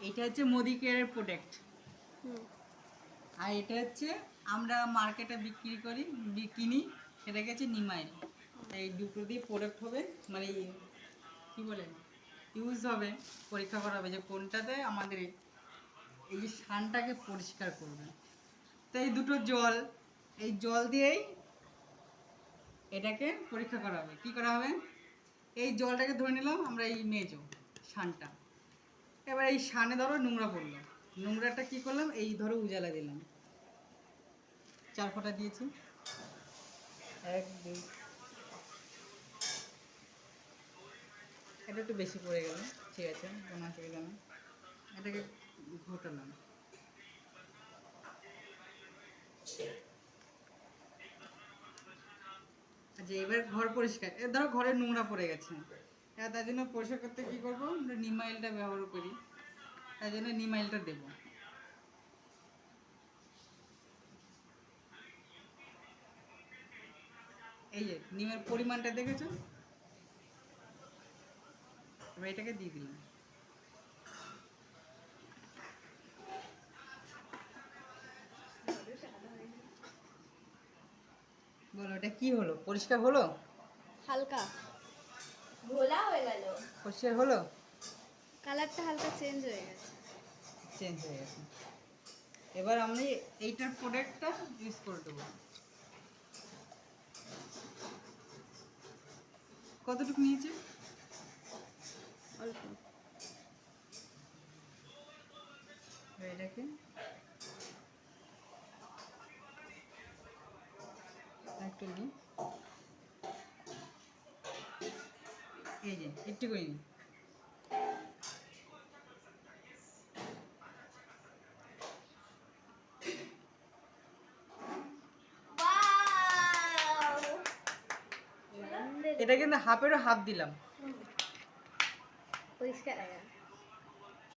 এটা হচ্ছে মোদি কেয়ারের প্রোডাক্ট, আর এটা হচ্ছে আমরা মার্কেটে বিক্রি করি কিনি, সেটা হচ্ছে নিমাইল। এই দুটো দিয়ে প্রোডাক্ট হবে, মানে কি বলেন ইউজ হবে, পরীক্ষা করা হবে যে কোনটাতে আমাদের এই যে সানটাকে পরিষ্কার করবে। তো এই দুটো জল, এই জল দিয়েই এটাকে পরীক্ষা করা হবে। কি করা হবে, এই জলটাকে ধরে নিলাম আমরা এই মেজো সানটা, এবার এই সানে ধরো নোংরা পড়লো, নোংরাটা কি করলাম এই ধরো উজালা দিলাম, 4 ফোঁটা দিয়েছি, 1 2, এটা একটু বেশি পড়ে গেল, ঠিক আছে কোনো অসুবিধা নেই, এটাকে ঘোটালাম। আচ্ছা এবার ঘর পরিষ্কার, ধরো ঘরে নোংরা পড়ে গেছে, তার জন্য পরিষ্কার করতে কী করবো, আমরা নিমাইলটা ব্যবহার করি, তাই জন্য নিমাইলটা দেবো। এই যে নিমের পরিমাণটা দেখেছো, এবার এটাকে দিয়ে দিলাম। বলো এটা কি হলো, পরিষ্কার হলো? হালকা ঘোলা হয়ে গেল, পরিষ্কার হলো, কালারটা হালকা চেঞ্জ হয়ে গেছে। চেঞ্জ হয়ে গেছে। এবার আমি এইটার প্রোডাক্টটা ইউজ করে দেবো। কতটুকু নিয়েছে, অল্প। এটাকে একটু নিই, এই যে একটু করে নিই, এটা কিন্তু হাফেরও হাফ দিলাম। পরিষ্কার